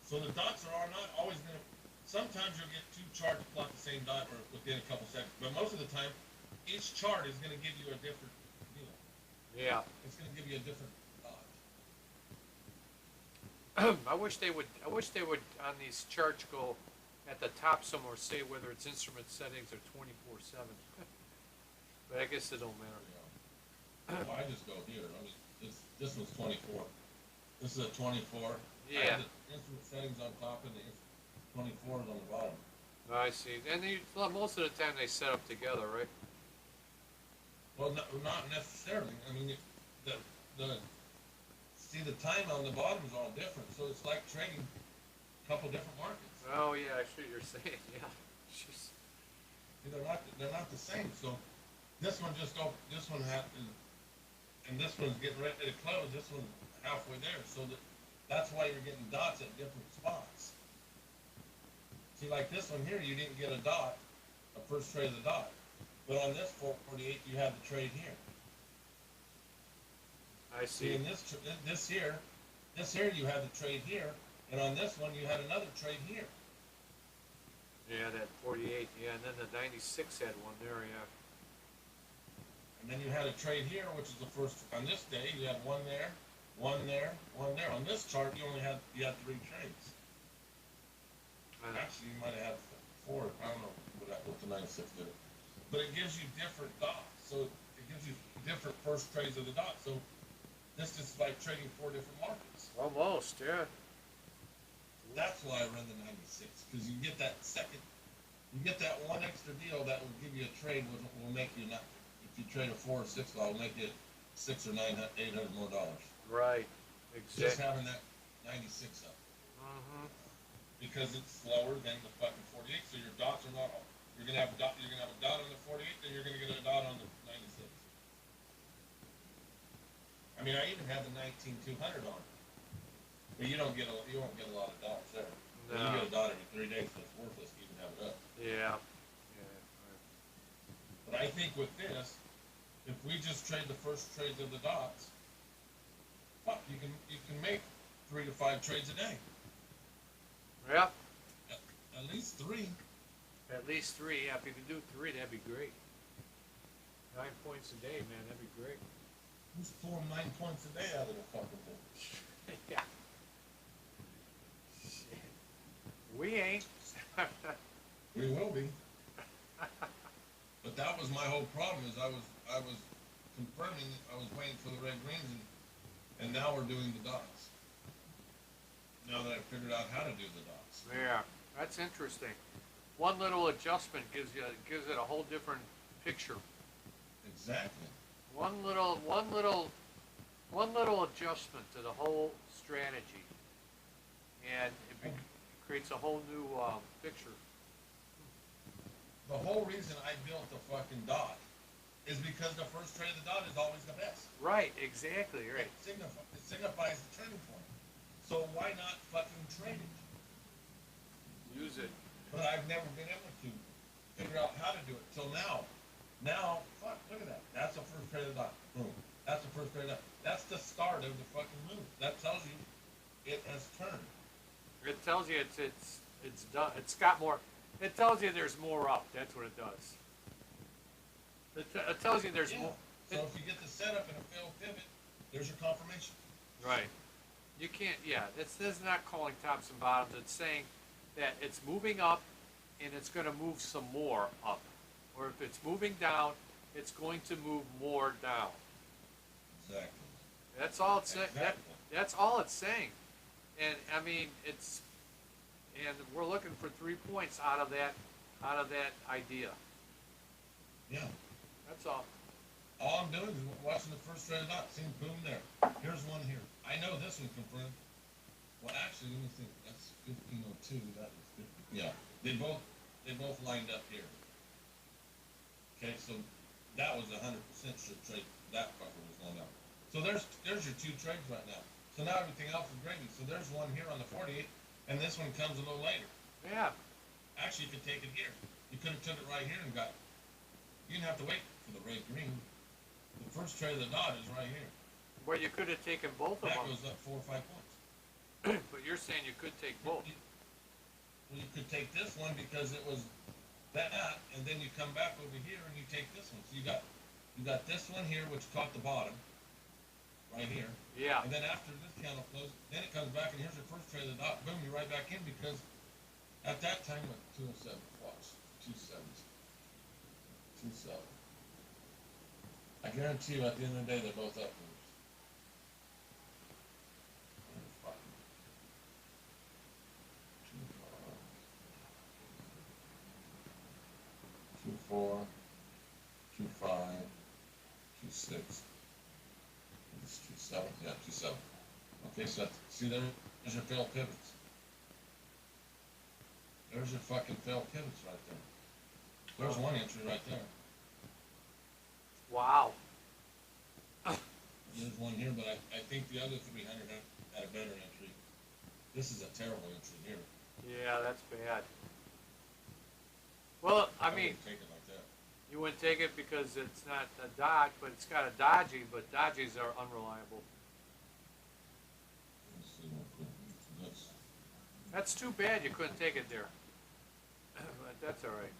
Speaker 2: So the dots are not always going to. Sometimes you'll get 2 charts plot the same dot or within a couple seconds, but most of the time, each chart is going to give you a different deal.
Speaker 1: Yeah.
Speaker 2: It's going to give you a different dot.
Speaker 1: I wish they would on these charts go at the top somewhere say whether it's instrument settings or 24/7. But I guess it don't matter.
Speaker 2: Yeah. Well, I just go here. I mean, this one's 24. This is a 24.
Speaker 1: Yeah.
Speaker 2: I have the instrument settings on top and the 24 is on the bottom.
Speaker 1: I see. And most of the time they set up together, right?
Speaker 2: Well, not necessarily. I mean, see the time on the bottom is all different, so it's like trading a couple different markets.
Speaker 1: Oh yeah, I see what you're saying. Yeah. Jeez.
Speaker 2: See, they're not the same. So this one and this one's getting ready to close. This one's halfway there, so that's why you're getting dots at different spots. See, like this one here, you didn't get a dot, a first trade of the dot. But on this 448, you had the trade here.
Speaker 1: I see.
Speaker 2: See, in this here, you had the trade here, and on this one, you had another trade here.
Speaker 1: Yeah, that 48. Yeah, and then the 96 had one there. Yeah.
Speaker 2: And then you had a trade here, which is the first, on this day, you had one there, one there, one there. On this chart, you had 3 trades. Actually, you might have had 4, I don't know what the 96 did. But it gives you different dots, so it gives you different first trades of the dots. So this is like trading 4 different markets.
Speaker 1: Almost, yeah.
Speaker 2: That's why I run the 96, because you get that one extra deal that will give you a trade, will make you not, if you trade a 4 or 6 will make you $600 or $900, $800 more dollars.
Speaker 1: Right.
Speaker 2: Just
Speaker 1: Exactly.
Speaker 2: having that 96 up.
Speaker 1: Mm-hmm.
Speaker 2: Because it's slower than the fucking 48, so your dots are not. You're gonna have a dot on the 48, then you're gonna get a dot on the 96. I mean, I even had the 19200 on it, but you won't get a lot of dots there.
Speaker 1: No.
Speaker 2: You get a dot every 3 days, so it's worthless to even have it up.
Speaker 1: Yeah.
Speaker 2: But I think with this, if we just trade the first trades of the dots, fuck, you can make 3 to 5 trades a day.
Speaker 1: Yeah.
Speaker 2: At least 3.
Speaker 1: At least 3. Yeah, if you could do 3, that'd be great. 9 points a day, man. That'd be great.
Speaker 2: Who's pulling 9 points a day out of the fucking thing?
Speaker 1: Yeah. Shit. We ain't.
Speaker 2: We will be. But that was my whole problem. Is I was confirming. I was waiting for the red greens, and now we're doing the dots. Now that I figured out how to do the dots.
Speaker 1: Yeah, that's interesting. One little adjustment gives it a whole different picture.
Speaker 2: Exactly.
Speaker 1: One little adjustment to the whole strategy, and it creates a whole new picture.
Speaker 2: The whole reason I built the fucking dot is because the first trade of the dot is always the best.
Speaker 1: Right. Exactly. Right.
Speaker 2: It signifies the turning point. So why not fucking trade it?
Speaker 1: Use it.
Speaker 2: But I've never been able to figure out how to do it till now. Now, fuck, look at that. That's the first trade of the dot. Boom. That's the first trade of the dot. That's the start of the fucking move. That tells you it has turned.
Speaker 1: It tells you it's done. It's got more. It tells you there's more up. That's what it does. It tells you there's more.
Speaker 2: So if you get the setup and a failed pivot, there's your confirmation.
Speaker 1: Right. You can't. Yeah. This is not calling tops and bottoms. It's saying that it's moving up, and it's going to move some more up. or if it's moving down, it's going to move more down.
Speaker 2: Exactly.
Speaker 1: That's all it's saying.
Speaker 2: Exactly.
Speaker 1: That's all it's saying. And I mean, and we're looking for 3 points out of that idea.
Speaker 2: Yeah.
Speaker 1: That's all.
Speaker 2: All I'm doing is watching the first trade of dots. See, boom, there. Here's one here. I know this one confirmed. Well, actually, let me think. That's 1502. That is 50. Yeah. They both lined up here. Okay, so that was 100% should trade. That fucker was going up. So there's your two trades right now. So now everything else is gravy. So there's one here on the 48, and this one comes a little later.
Speaker 1: Yeah.
Speaker 2: Actually, you could take it here. You could have took it right here and got. You didn't have to wait for the red green. The first trade of the dot is right here.
Speaker 1: Well, you could have taken both of
Speaker 2: That
Speaker 1: them.
Speaker 2: goes up 4 or 5 points.
Speaker 1: But you're saying you could take both.
Speaker 2: Well, you could take this one because it was that, and then you come back over here and you take this one. So you got this one here, which caught the bottom, right here.
Speaker 1: Yeah.
Speaker 2: And then after this candle closed, then it comes back and here's your first trade of the dot. Boom, you're right back in because at that time, what, 207, watch, 270, 27. I guarantee you at the end of the day, they're both up moves. Two, 4, 2, 5, 2, 6. It's 2, 7. Yeah, 2, 7. Okay, so see there's your failed pivots. There's your fucking failed pivots right there. There's one entry right there.
Speaker 1: Wow.
Speaker 2: There's one here, but I think the other 300 had a better entry. This is a terrible entry here.
Speaker 1: Yeah, that's bad. Well, I mean,
Speaker 2: wouldn't take it like that.
Speaker 1: you wouldn't take it because it's not a dot, but it's got a dodgy, but dodgies are unreliable.
Speaker 2: Let's see real quick. Let's-
Speaker 1: That's too bad you couldn't take it there. But that's all right.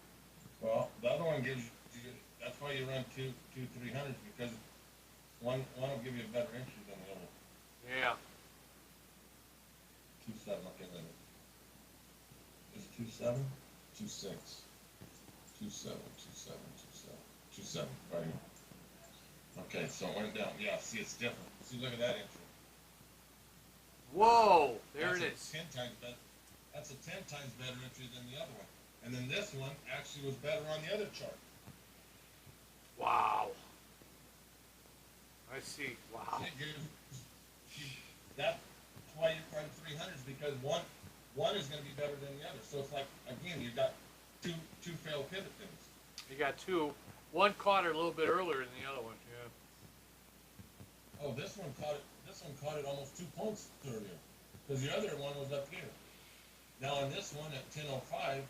Speaker 2: Well, the other one gives you, that's why you run two 300s because one will give you a better entry than the other.
Speaker 1: Yeah.
Speaker 2: 2, 7, okay, then. Is it 2, 7? 2, 6. 2, 7, 2, 7, 2, 7. 2, 7, right here. Okay, so it went down. Yeah, see, it's different. See, look at that entry.
Speaker 1: Whoa, there
Speaker 2: That's
Speaker 1: it
Speaker 2: a
Speaker 1: is.
Speaker 2: 10 times better. That's a 10 times better entry than the other one. And then this one actually was better on the other chart.
Speaker 1: Wow. I see. Wow.
Speaker 2: It gives, that's why you run 300s because one is going to be better than the other. So it's like again, you've got two failed pivot things.
Speaker 1: You got two. One caught it a little bit earlier than the other one. Yeah.
Speaker 2: Oh, this one caught it. This one caught it almost 2 points earlier because the other one was up here. Now on this one at 10:05.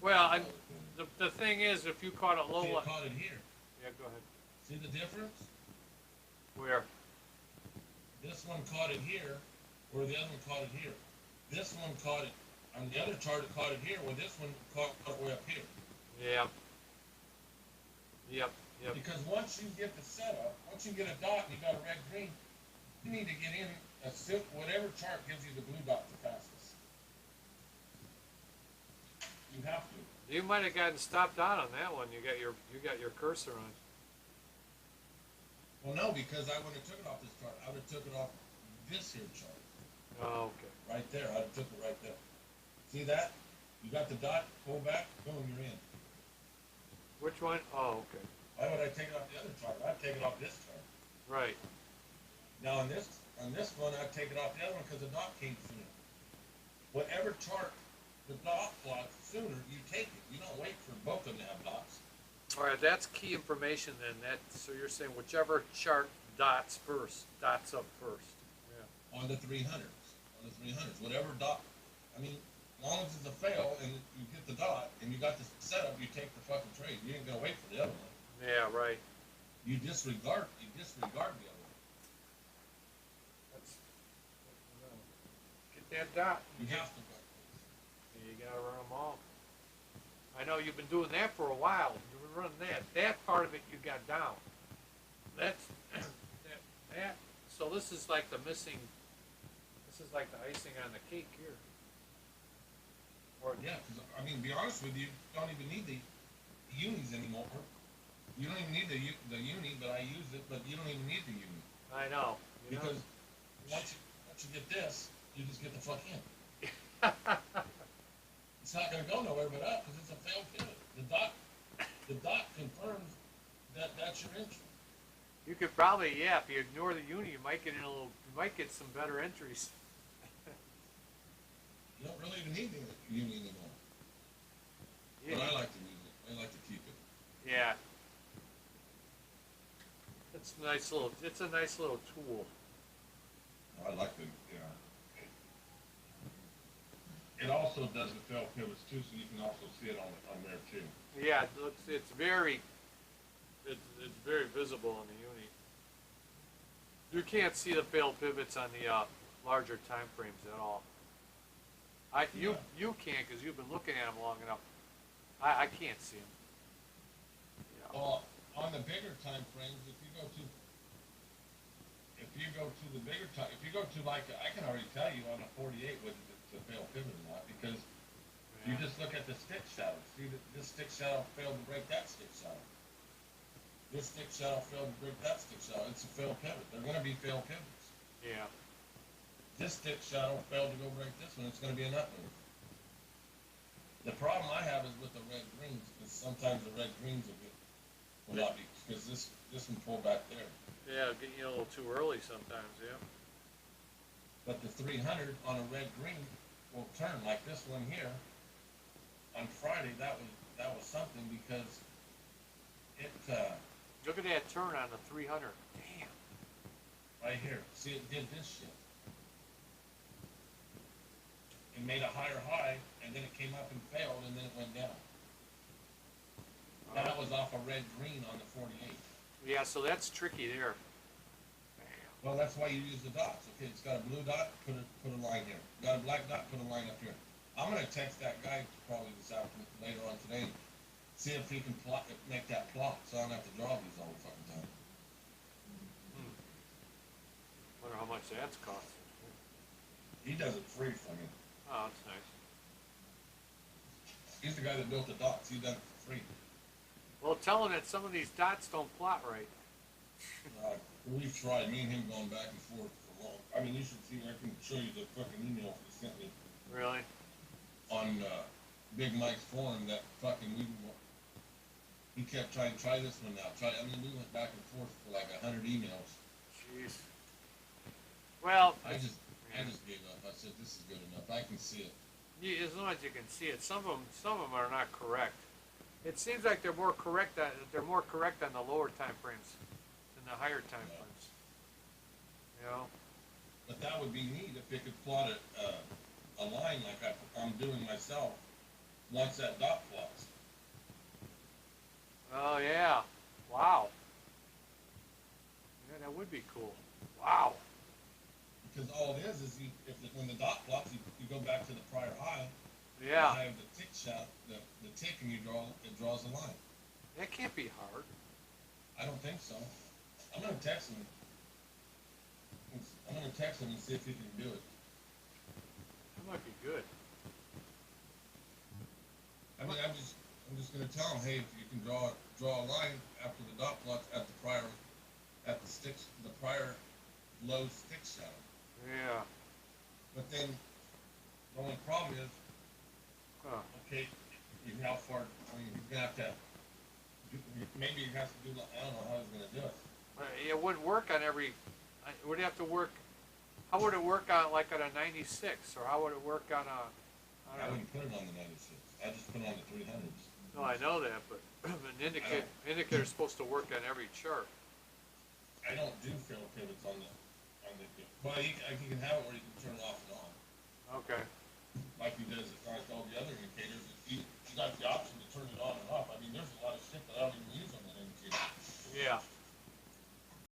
Speaker 1: Well, the thing is, if you caught it low,
Speaker 2: See, it caught it here.
Speaker 1: yeah, go ahead.
Speaker 2: See the difference?
Speaker 1: Where?
Speaker 2: This one caught it here, where the other one caught it here. This one caught it on the other chart. It caught it here, where this one caught it way up here.
Speaker 1: Yeah. Yep. Yep.
Speaker 2: Because once you get the setup, once you get a dot and you got a red green, you need to get in whatever chart gives you the blue dot the fastest. You have to.
Speaker 1: You might have gotten stopped out on that one. You got your cursor on.
Speaker 2: Well, no, because I wouldn't have took it off this chart. I would have took it off this here chart.
Speaker 1: Oh, okay.
Speaker 2: Right there. I'd have took it right there. See that? You got the dot, pull back, boom, you're in.
Speaker 1: Which one? Oh, okay.
Speaker 2: Why would I take it off the other chart? I'd take it off this chart.
Speaker 1: Right.
Speaker 2: Now on this one, I'd take it off the other one because the dot came sooner. Whatever chart the dot plots sooner, you take it. You don't wait for both of them to have dots.
Speaker 1: All right, that's key information then. So you're saying whichever chart dots up first. Yeah.
Speaker 2: On the 300s. Whatever dot, I mean, as long as it's a fail and you get the dot and you got the setup, you take the fucking trade. You ain't gonna wait for the other one.
Speaker 1: Yeah, right.
Speaker 2: You disregard the other one.
Speaker 1: Get that dot.
Speaker 2: You have to.
Speaker 1: You gotta run them all. I know you've been doing that for a while. You've been running that. That part of it you got down. That's that. So this is like the missing. This is like the icing on the cake here. Or,
Speaker 2: Yeah, because I mean, to be honest with you, you don't even need the unis anymore. You don't even need the uni, but I use it. But you don't even need the uni
Speaker 1: I know, you know?
Speaker 2: because once you get this, you just get the fuck in. It's not going to go nowhere but up because it's a failed pivot. The dot confirms that that's your entry.
Speaker 1: You could probably, yeah, if you ignore the uni, you might get in a little, you might get some better entries.
Speaker 2: You don't really even need the uni anymore.
Speaker 1: Yeah,
Speaker 2: But I like to use it. I like to keep it.
Speaker 1: yeah. It's a nice little, it's a nice little tool.
Speaker 2: I like the, yeah. It also does the failed pivots too, so you can also see it on there too.
Speaker 1: Yeah, it looks, it's very visible on the uni. You can't see the failed pivots on the larger time frames at all.
Speaker 2: Yeah.
Speaker 1: You can't because you've been looking at them long enough. I can't see them. Yeah.
Speaker 2: Well, on the bigger time frames, if you go to the bigger time, if you go to like, I can already tell you on a 48 whether it's a failed pivot or not because you
Speaker 1: Yeah.
Speaker 2: just look at the stick shadow. See, this stick shadow failed to break that stick shadow. This stick shadow failed to break that stick shadow. It's a failed pivot. They're going to be failed pivots.
Speaker 1: Yeah.
Speaker 2: This stick shadow failed to go break this one. It's going to be an up move. The problem I have is with the red greens because sometimes the red greens will not be because this one pulled back there.
Speaker 1: Yeah, getting you a little too early sometimes. Yeah.
Speaker 2: But the 300 on a red green will turn like this one here. On Friday, that was something because it
Speaker 1: Look at that turn on the 300. Damn.
Speaker 2: right here. See, it did this shit. It made a higher high, and then it came up and failed, and then it went down. That was off a red green on the 48.
Speaker 1: Yeah, so that's tricky there. Damn.
Speaker 2: Well, that's why you use the dots. Okay, it's got a blue dot, put a line here. Got a black dot, put a line up here. I'm gonna text that guy probably this afternoon, later on today, see if he can make that plot, so I don't have to draw these all the fucking time.
Speaker 1: Wonder how much that's costing.
Speaker 2: He does it free for me.
Speaker 1: Oh, that's nice.
Speaker 2: He's the guy that built the dots. He done it for free.
Speaker 1: Well, tell him that some of these dots don't plot right.
Speaker 2: We've tried, me and him going back and forth for long. I mean, you should see, I can show you the fucking email he sent me
Speaker 1: Really?
Speaker 2: on Big Mike's forum that fucking he kept trying to try this one now. I mean, we went back and forth for like 100 emails.
Speaker 1: Jeez. Well,
Speaker 2: I just gave up. I said, this is good enough. I can see it.
Speaker 1: as long as you can see it, some of them are not correct. It seems like they're more correct on the lower time frames than the higher time
Speaker 2: Yeah.
Speaker 1: frames. You know?
Speaker 2: But that would be neat if they could plot a line like I'm doing myself once that dot plots.
Speaker 1: Oh yeah. Wow. Yeah, that would be cool. Wow.
Speaker 2: Because all it is when the dot plots, you go back to the prior high.
Speaker 1: Yeah.
Speaker 2: You have the tick shot, the tick, and it draws a line.
Speaker 1: That can't be hard.
Speaker 2: I don't think so. I'm gonna text him. I'm gonna text him and see if he can do it.
Speaker 1: That might be good.
Speaker 2: I mean, I'm just gonna tell him, hey, if you can draw a line after the dot plots at the prior low stick shadow.
Speaker 1: Yeah.
Speaker 2: But then the only problem is,
Speaker 1: Huh.
Speaker 2: okay, how far? I mean, you're gonna have to. Maybe you have to do. I don't know how he's gonna do it.
Speaker 1: It wouldn't work on every. It would have to work. How would it work on like on a 96, or how would it work on a?
Speaker 2: I wouldn't put it on the 96. I just put it on the 300s.
Speaker 1: No, I know that, but an indicator's supposed to work on every chart.
Speaker 2: I don't do fail pivots on the. Well, you can have it where you can turn it off and on,
Speaker 1: Okay.
Speaker 2: like he does like all the other indicators. You got the option to turn it on and off. I mean, there's a lot of shit that I don't even use on that indicator.
Speaker 1: Yeah.